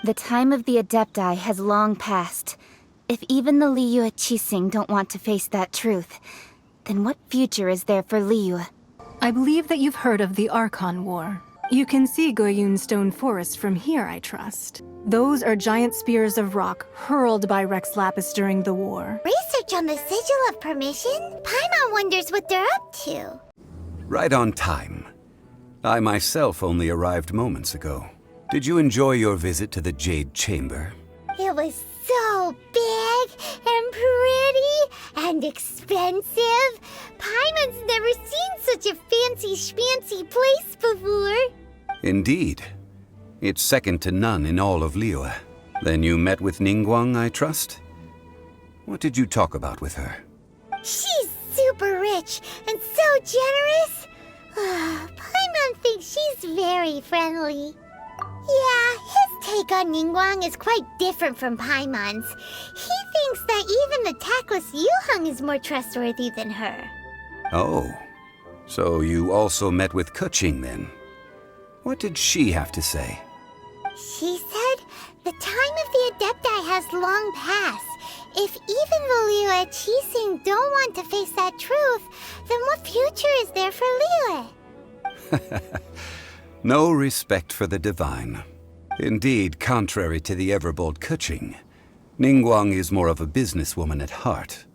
The time of the Adepti has long passed. If even the Liyue Qixing don't want to face that truth, then what future is there for Liyue? I believe that you've heard of the Archon War. You can see Goyun Stone Forest from here, I trust. Those are giant spears of rock hurled by Rex Lapis during the war. Research on the Sigil of Permission? Paimon wonders what they're up to. Right on time. I myself only arrived moments ago. Did you enjoy your visit to the Jade Chamber? It was so big and pretty and expensive. Paimon's never seen such a fancy schmancy place before. Indeed. It's second to none in all of Liyue. Then you met with Ningguang, I trust? What did you talk about with her? She's super rich and so generous. Paimon thinks she's very friendly. Yeah, his take on Ningguang is quite different from Paimon's. He thinks that even the tactless Yuheng is more trustworthy than her. Oh, so you also met with Keqing then? What did she have to say? She said the time of the Adepti has long passed. If even the Liyue Qixing don't want to face that truth, then what future is there for Liyue? No respect for the divine. Indeed, contrary to the ever-bold Keqing, Ningguang is more of a businesswoman at heart,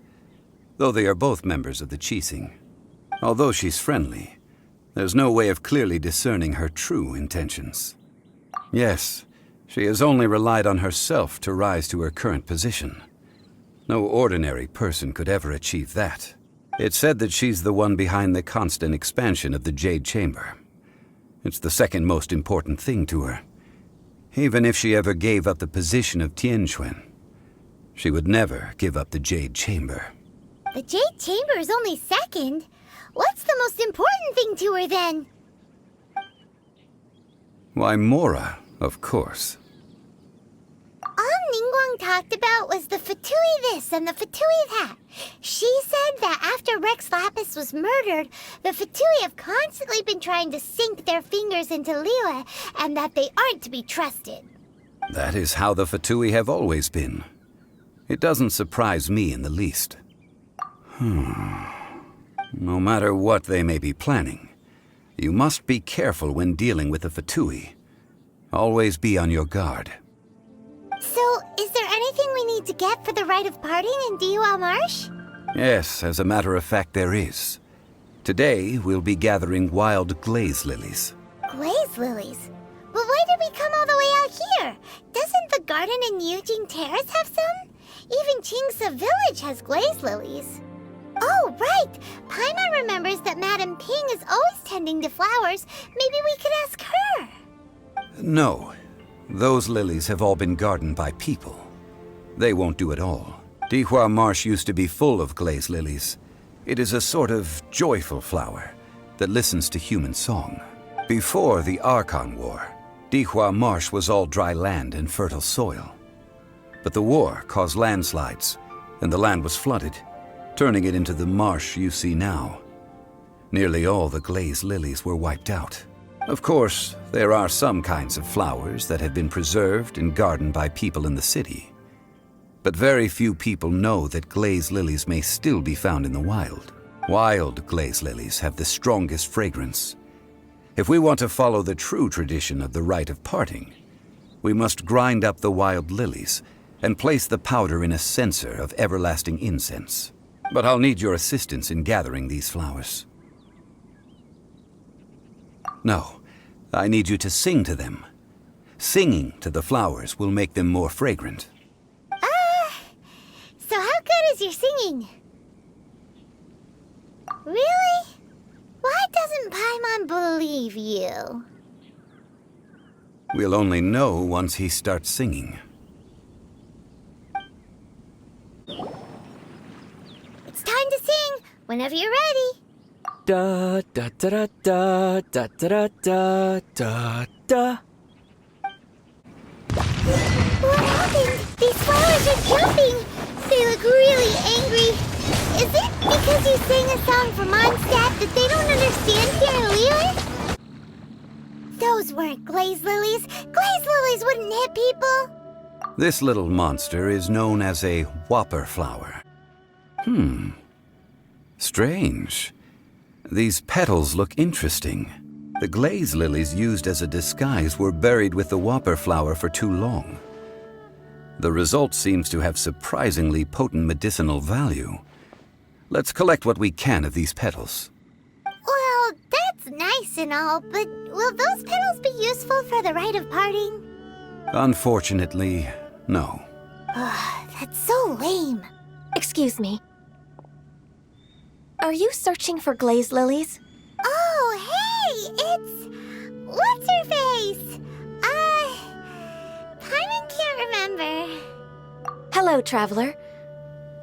though they are both members of the Qixing. Although she's friendly, there's no way of clearly discerning her true intentions. Yes, she has only relied on herself to rise to her current position. No ordinary person could ever achieve that. It's said that she's the one behind the constant expansion of the Jade Chamber. It's the second most important thing to her. Even if she ever gave up the position of Tianquan, she would never give up the Jade Chamber. The Jade Chamber is only second. What's the most important thing to her then? Why, Mora, of course. All Ningguang talked about was the Fatui this and the Fatui that. She said that after Rex Lapis was murdered, the Fatui have constantly been trying to sink their fingers into Liyue, and that they aren't to be trusted. That is how the Fatui have always been. It doesn't surprise me in the least. No matter what they may be planning, you must be careful when dealing with the Fatui. Always be on your guard. So, is there anything we need to get for the rite of parting in Dihua Marsh? Yes, as a matter of fact, there is. Today, we'll be gathering wild glaze lilies. Glaze lilies? But why did we come all the way out here? Doesn't the garden in Yujing Terrace have some? Even Qingse Village has glaze lilies. Oh, right! Paimon remembers that Madame Ping is always tending to flowers. Maybe we could ask her. No. Those lilies have all been gardened by people. They won't do it all. Dihua Marsh used to be full of glaze lilies. It is a sort of joyful flower that listens to human song. Before the Archon War, Dihua Marsh was all dry land and fertile soil. But the war caused landslides, and the land was flooded, turning it into the marsh you see now. Nearly all the glaze lilies were wiped out. Of course, there are some kinds of flowers that have been preserved and gardened by people in the city. But very few people know that glaze lilies may still be found in the wild. Wild glaze lilies have the strongest fragrance. If we want to follow the true tradition of the rite of parting, we must grind up the wild lilies and place the powder in a censer of everlasting incense. But I'll need your assistance in gathering these flowers. No, I need you to sing to them. Singing to the flowers will make them more fragrant. So how good is your singing? Really? Why doesn't Paimon believe you? We'll only know once he starts singing. It's time to sing, whenever you're ready. Da da da da da da da da da da. What happened? These flowers are jumping. They look really angry. Is it because you sang a song for Mondstadt that they don't understand here in Liyue? Those weren't glaze lilies. Glaze lilies wouldn't hit people. This little monster is known as a whopper flower. Strange. These petals look interesting. The glaze lilies used as a disguise were buried with the whopper flower for too long. The result seems to have surprisingly potent medicinal value. Let's collect what we can of these petals. Well, that's nice and all, but will those petals be useful for the rite of parting? Unfortunately, no. That's so lame. Excuse me. Are you searching for glaze lilies? Oh, hey, it's... What's-her-face? Paimon can't remember. Hello, traveler.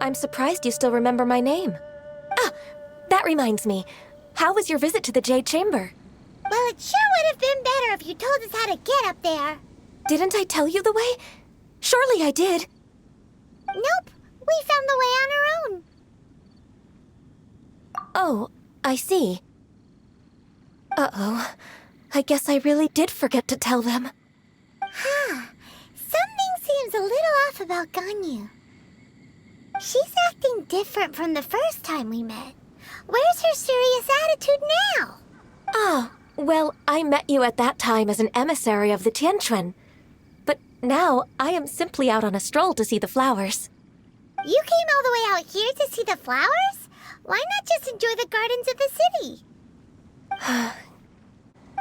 I'm surprised you still remember my name. Ah, that reminds me. How was your visit to the Jade Chamber? Well, it sure would have been better if you told us how to get up there. Didn't I tell you the way? Surely I did. Nope, we found the way on our own. Oh, I see. Uh-oh. I guess I really did forget to tell them. Something seems a little off about Ganyu. She's acting different from the first time we met. Where's her serious attitude now? Ah, well, I met you at that time as an emissary of the Tianquan. But now I am simply out on a stroll to see the flowers. You came all the way out here to see the flowers? Why not just enjoy the gardens of the city?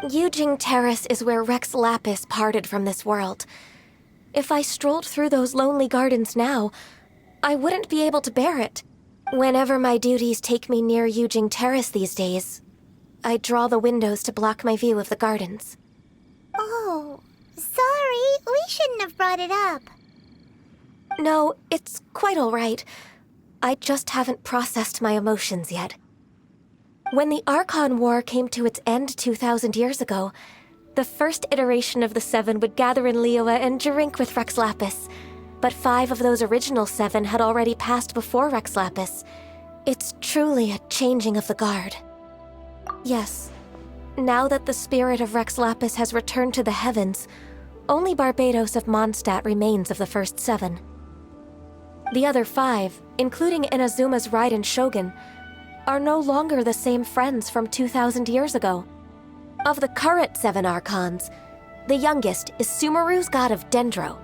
Yujing Terrace is where Rex Lapis parted from this world. If I strolled through those lonely gardens now, I wouldn't be able to bear it. Whenever my duties take me near Yujing Terrace these days, I draw the windows to block my view of the gardens. Oh, sorry, we shouldn't have brought it up. No, it's quite all right. I just haven't processed my emotions yet. When the Archon War came to its end 2,000 years ago, the first iteration of the Seven would gather in Liyue and drink with Rex Lapis. But 5 of those original 7 had already passed before Rex Lapis. It's truly a changing of the guard. Yes, now that the spirit of Rex Lapis has returned to the heavens, only Barbados of Mondstadt remains of the first 7. The other 5, including Inazuma's Raiden Shogun, are no longer the same friends from 2,000 years ago. Of the current 7 Archons, the youngest is Sumeru's god of Dendro.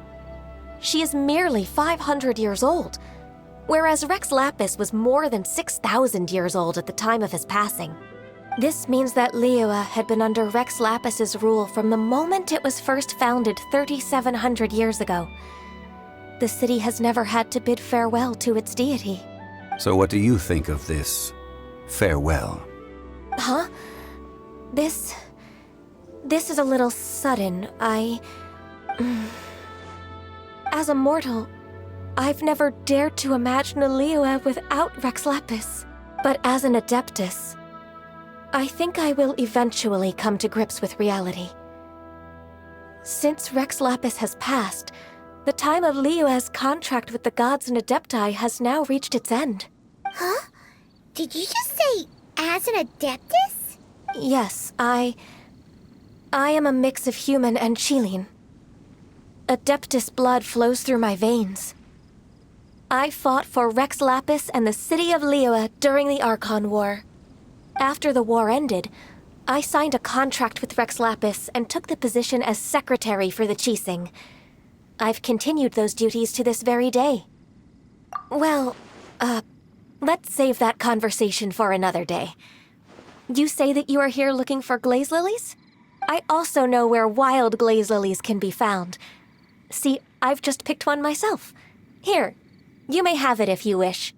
She is merely 500 years old, whereas Rex Lapis was more than 6,000 years old at the time of his passing. This means that Liyue had been under Rex Lapis's rule from the moment it was first founded 3,700 years ago. The city has never had to bid farewell to its deity. So what do you think of this farewell? Huh? This is a little sudden. As a mortal, I've never dared to imagine a Liyue without Rex Lapis. But as an Adeptus, I think I will eventually come to grips with reality. Since Rex Lapis has passed, the time of Liyue's contract with the gods and Adepti has now reached its end. Huh? Did you just say, as an Adeptus? Yes, I am a mix of human and Chilean. Adeptus blood flows through my veins. I fought for Rex Lapis and the city of Liyue during the Archon War. After the war ended, I signed a contract with Rex Lapis and took the position as secretary for the Qixing. I've continued those duties to this very day. Well, let's save that conversation for another day. You say that you are here looking for glaze lilies? I also know where wild glaze lilies can be found. See, I've just picked one myself. Here, you may have it if you wish.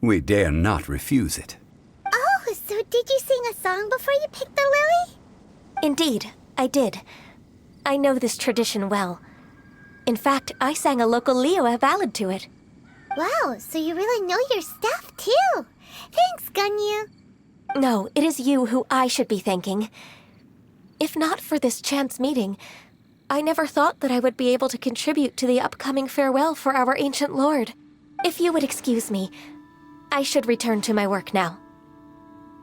We dare not refuse it. Oh, so did you sing a song before you picked the lily? Indeed, I did. I know this tradition well. In fact, I sang a local Liyue ballad to it. Wow, so you really know your stuff, too. Thanks, Ganyu. No, it is you who I should be thanking. If not for this chance meeting, I never thought that I would be able to contribute to the upcoming farewell for our ancient lord. If you would excuse me, I should return to my work now.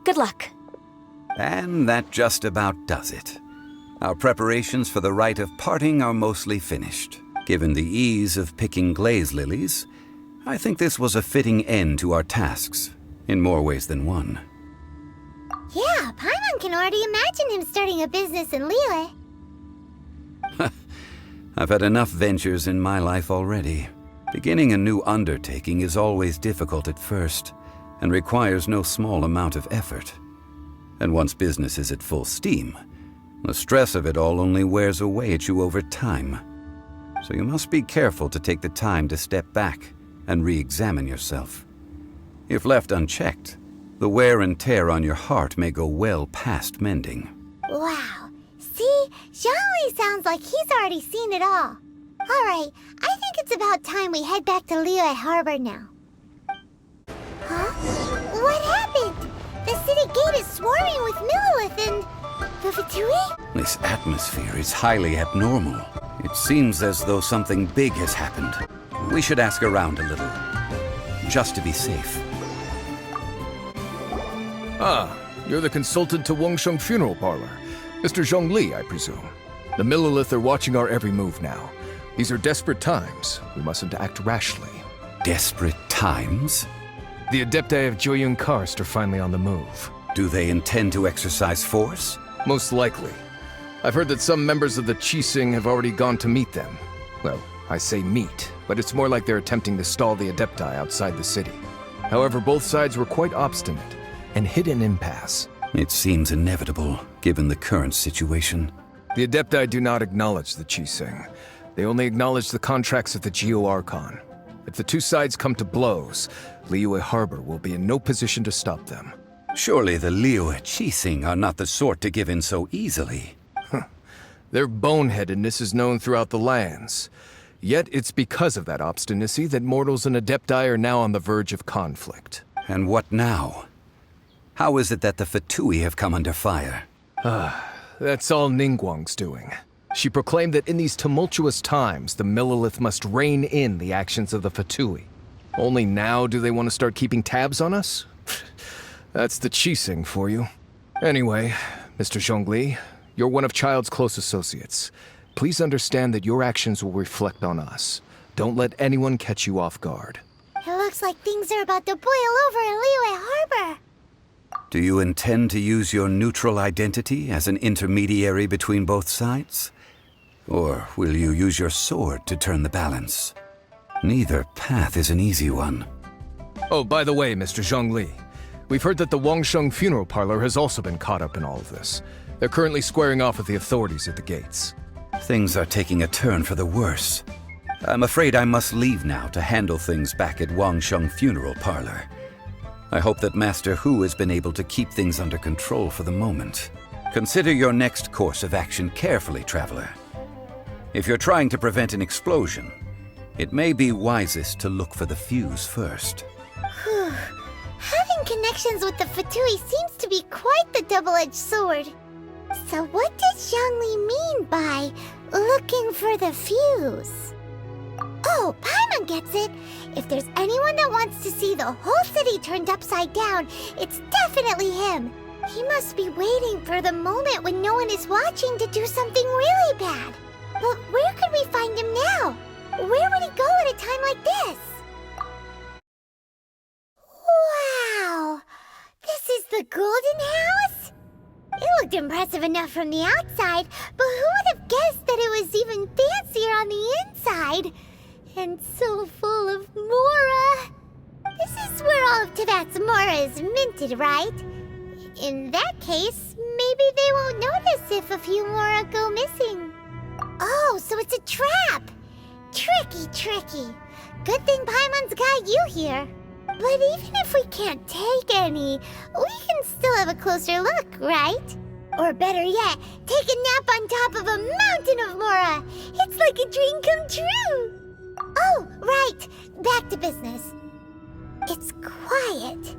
Good luck. And that just about does it. Our preparations for the rite of parting are mostly finished. Given the ease of picking glaze lilies, I think this was a fitting end to our tasks, in more ways than one. Yeah, Paimon can already imagine him starting a business in Liyue. I've had enough ventures in my life already. Beginning a new undertaking is always difficult at first, and requires no small amount of effort. And once business is at full steam, the stress of it all only wears away at you over time. So you must be careful to take the time to step back and re-examine yourself. If left unchecked, the wear and tear on your heart may go well past mending. Wow. See? Zhongli sounds like he's already seen it all. Alright, I think it's about time we head back to Liyue Harbor now. Huh? What happened? The city gate is swarming with Millilith and... the Fatui? This atmosphere is highly abnormal. It seems as though something big has happened. We should ask around a little, just to be safe. Ah, you're the consultant to Wangsheng Funeral Parlor. Mr. Zhongli, I presume. The Millilith are watching our every move now. These are desperate times. We mustn't act rashly. Desperate times? The Adepti of Joyun Karst are finally on the move. Do they intend to exercise force? Most likely. I've heard that some members of the Qixing have already gone to meet them. Well, I say meet, but it's more like they're attempting to stall the Adepti outside the city. However, both sides were quite obstinate and hit an impasse. It seems inevitable, given the current situation. The Adepti do not acknowledge the Qixing. They only acknowledge the contracts of the Geo-Archon. If the two sides come to blows, Liyue Harbor will be in no position to stop them. Surely the Liyue Qixing are not the sort to give in so easily. Their boneheadedness is known throughout the lands. Yet it's because of that obstinacy that mortals and Adepti are now on the verge of conflict. And what now? How is it that the Fatui have come under fire? That's all Ningguang's doing. She proclaimed that in these tumultuous times, the Millilith must rein in the actions of the Fatui. Only now do they want to start keeping tabs on us? That's the Qixing for you. Anyway, Mr. Zhongli, you're one of Child's close associates. Please understand that your actions will reflect on us. Don't let anyone catch you off guard. It looks like things are about to boil over in Liyue Harbor. Do you intend to use your neutral identity as an intermediary between both sides? Or will you use your sword to turn the balance? Neither path is an easy one. Oh, by the way, Mr. Zhongli, we've heard that the Wangsheng Funeral Parlor has also been caught up in all of this. They're currently squaring off with the authorities at the gates. Things are taking a turn for the worse. I'm afraid I must leave now to handle things back at Wangsheng Funeral Parlor. I hope that Master Hu has been able to keep things under control for the moment. Consider your next course of action carefully, Traveler. If you're trying to prevent an explosion, it may be wisest to look for the fuse first. Whew. Having connections with the Fatui seems to be quite the double-edged sword. So what does Zhongli mean by looking for the fuse? Oh, Paimon gets it! If there's anyone that wants to see the whole city turned upside down, it's definitely him! He must be waiting for the moment when no one is watching to do something really bad. But where could we find him now? Where would he go at a time like this? Wow! This is the Golden House? It looked impressive enough from the outside, but who would have guessed that it was even fancier on the inside? And so full of Mora. This is where all of Teyvat's Mora is minted, right? In that case, maybe they won't notice if a few Mora go missing. Oh, so it's a trap! Tricky, tricky. Good thing Paimon's got you here. But even if we can't take any, we can still have a closer look, right? Or better yet, take a nap on top of a mountain of Mora. It's like a dream come true. Oh, right. Back to business. It's quiet.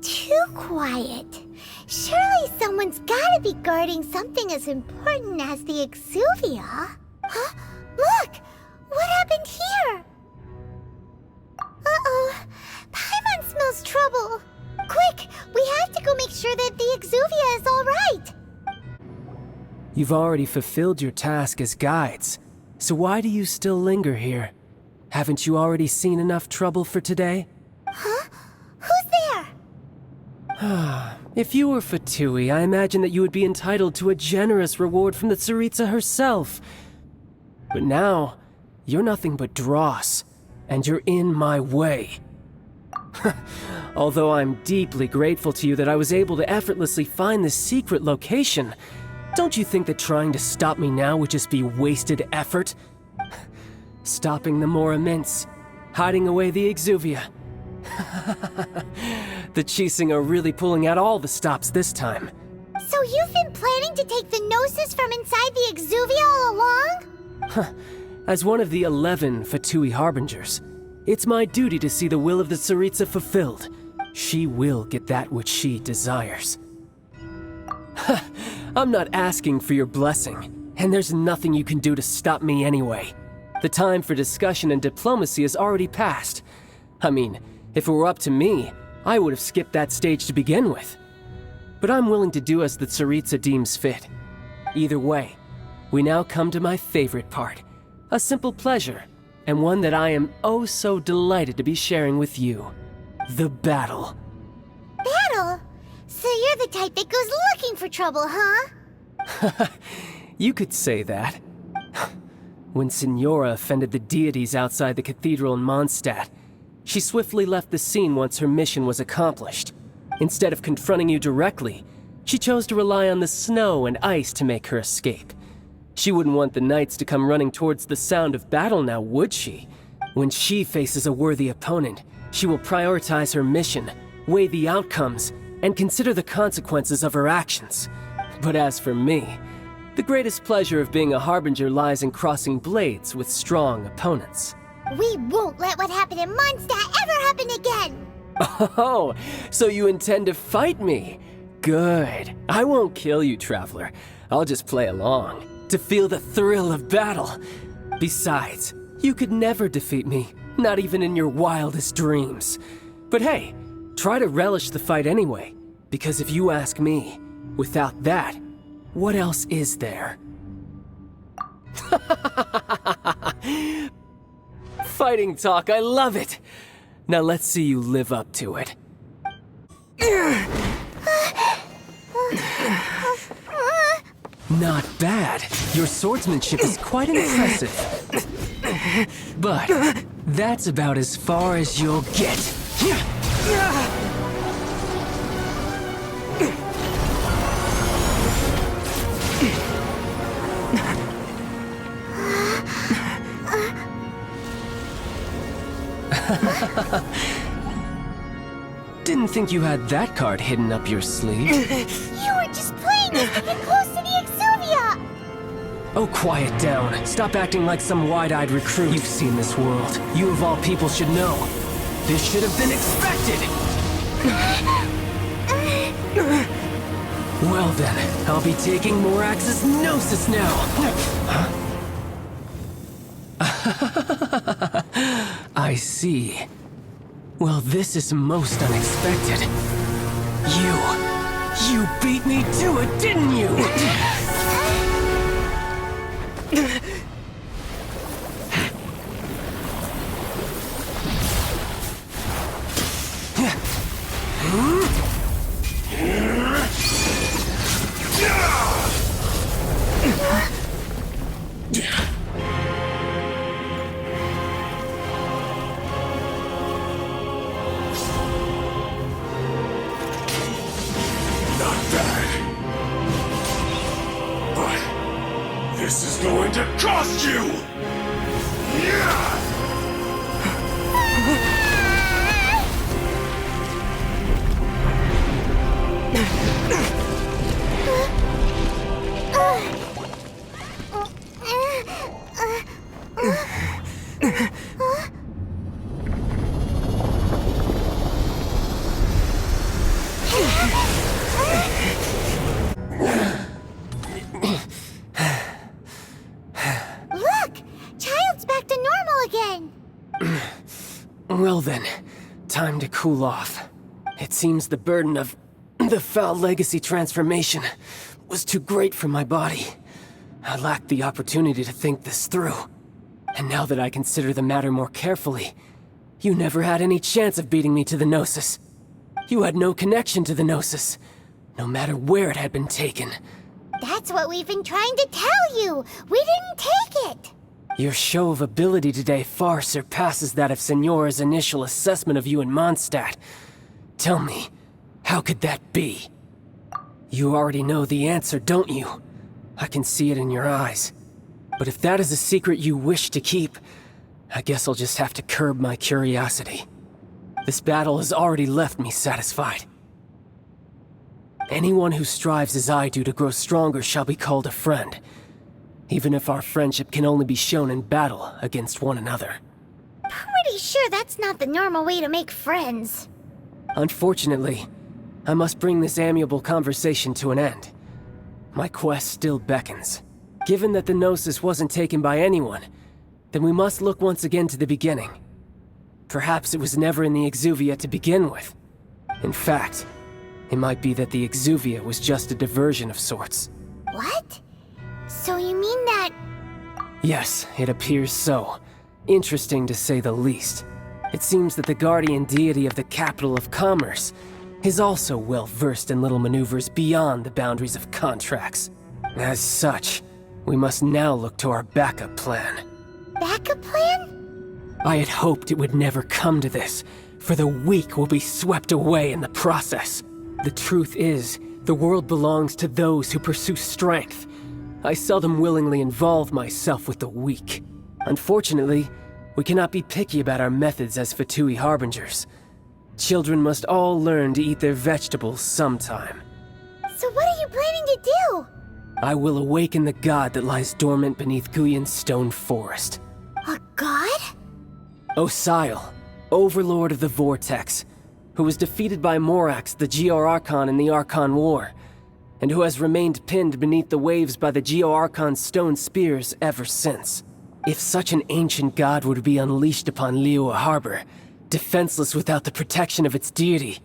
Too quiet. Surely someone's gotta be guarding something as important as the Exuvia. Huh? Look! What happened here? Uh-oh. Paimon smells trouble. Quick! We have to go make sure that the Exuvia is all right. You've already fulfilled your task as guides, so why do you still linger here? Haven't you already seen enough trouble for today? Huh? Who's there? If you were Fatui, I imagine that you would be entitled to a generous reward from the Tsaritsa herself. But now, you're nothing but dross, and you're in my way. Although I'm deeply grateful to you that I was able to effortlessly find this secret location, don't you think that trying to stop me now would just be wasted effort? Stopping the more immense, hiding away the Exuvia. The Chising are really pulling out all the stops this time. So you've been planning to take the Gnosis from inside the Exuvia all along? As one of the 11 Fatui Harbingers, it's my duty to see the will of the Tsaritsa fulfilled. She will get that which she desires. I'm not asking for your blessing, and there's nothing you can do to stop me anyway. The time for discussion and diplomacy has already passed. I mean, if it were up to me, I would have skipped that stage to begin with. But I'm willing to do as the Tsaritsa deems fit. Either way, we now come to my favorite part. A simple pleasure, and one that I am oh so delighted to be sharing with you. The battle. Battle? So you're the type that goes looking for trouble, huh? You could say that. When Signora offended the deities outside the cathedral in Mondstadt, she swiftly left the scene once her mission was accomplished. Instead of confronting you directly, she chose to rely on the snow and ice to make her escape. She wouldn't want the knights to come running towards the sound of battle now, would she? When she faces a worthy opponent, she will prioritize her mission, weigh the outcomes, and consider the consequences of her actions. But as for me, the greatest pleasure of being a Harbinger lies in crossing blades with strong opponents. We won't let what happened in Mondstadt ever happen again! Oh, so you intend to fight me? Good. I won't kill you, Traveler. I'll just play along, to feel the thrill of battle. Besides, you could never defeat me, not even in your wildest dreams. But hey, try to relish the fight anyway, because if you ask me, without that, what else is there? Fighting talk, I love it! Now let's see you live up to it. Not bad. Your swordsmanship is quite impressive. But that's about as far as you'll get. Didn't think you had that card hidden up your sleeve. You were just playing us to get close to the Exuvia! Oh, quiet down. Stop acting like some wide-eyed recruit. You've seen this world. You of all people should know. This should have been expected! Well then, I'll be taking Morax's Gnosis now! Huh? I see. Well, this is most unexpected. You beat me to it, didn't you? This is going to cost you! Well then, time to cool off. It seems the burden of the foul legacy transformation was too great for my body. I lacked the opportunity to think this through. And now that I consider the matter more carefully, you never had any chance of beating me to the Gnosis. You had no connection to the Gnosis, no matter where it had been taken. That's what we've been trying to tell you! We didn't take it! Your show of ability today far surpasses that of Signora's initial assessment of you in Mondstadt. Tell me, how could that be? You already know the answer, don't you? I can see it in your eyes. But if that is a secret you wish to keep, I guess I'll just have to curb my curiosity. This battle has already left me satisfied. Anyone who strives as I do to grow stronger shall be called a friend, even if our friendship can only be shown in battle against one another. Pretty sure that's not the normal way to make friends. Unfortunately, I must bring this amiable conversation to an end. My quest still beckons. Given that the Gnosis wasn't taken by anyone, then we must look once again to the beginning. Perhaps it was never in the Exuvia to begin with. In fact, it might be that the Exuvia was just a diversion of sorts. What? So you mean that... Yes, it appears so. Interesting to say the least. It seems that the guardian deity of the capital of commerce is also well versed in little maneuvers beyond the boundaries of contracts. As such, we must now look to our backup plan. Backup plan? I had hoped it would never come to this, for the weak will be swept away in the process. The truth is, the world belongs to those who pursue strength. I seldom willingly involve myself with the weak. Unfortunately, we cannot be picky about our methods as Fatui Harbingers. Children must all learn to eat their vegetables sometime. So what are you planning to do? I will awaken the god that lies dormant beneath Guyun's stone forest. A god? Osial, overlord of the Vortex, who was defeated by Morax, the Geo-Archon in the Archon War, and who has remained pinned beneath the waves by the Geo-Archon's stone spears ever since. If such an ancient god were to be unleashed upon Liyue Harbor, defenseless without the protection of its deity,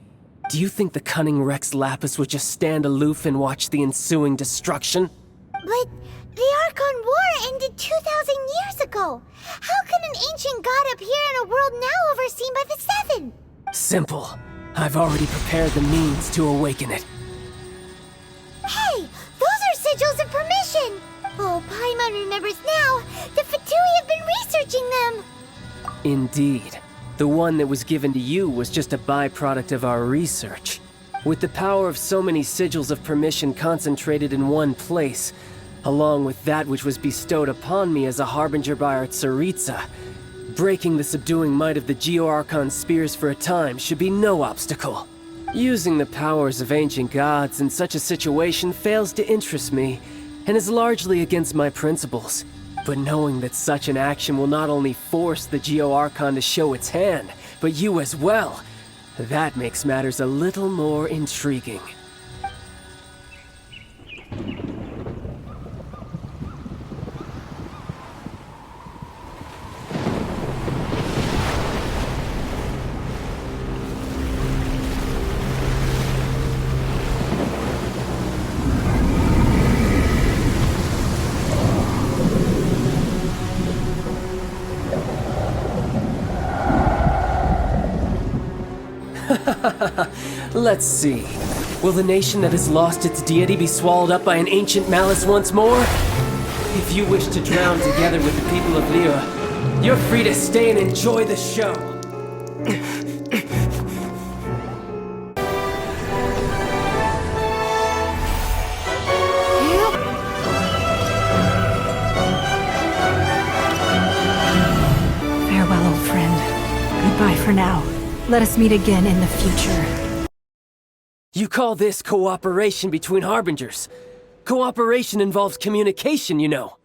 do you think the cunning Rex Lapis would just stand aloof and watch the ensuing destruction? But the Archon War ended 2,000 years ago. How can an ancient god appear in a world now overseen by the Seven? Simple. I've already prepared the means to awaken it. Hey, those are sigils of permission! Oh, Paimon remembers now. The Fatui have been researching them. Indeed. The one that was given to you was just a byproduct of our research. With the power of so many sigils of permission concentrated in one place, along with that which was bestowed upon me as a harbinger by our Tsaritsa, breaking the subduing might of the Geo-Archon spears for a time should be no obstacle. Using the powers of ancient gods in such a situation fails to interest me, and is largely against my principles. But knowing that such an action will not only force the Geo-Archon to show its hand, but you as well, that makes matters a little more intriguing. Let's see. Will the nation that has lost its deity be swallowed up by an ancient malice once more? If you wish to drown together with the people of Liyue, you're free to stay and enjoy the show. Farewell, old friend. Goodbye for now. Let us meet again in the future. You call this cooperation between Harbingers? Cooperation involves communication, you know.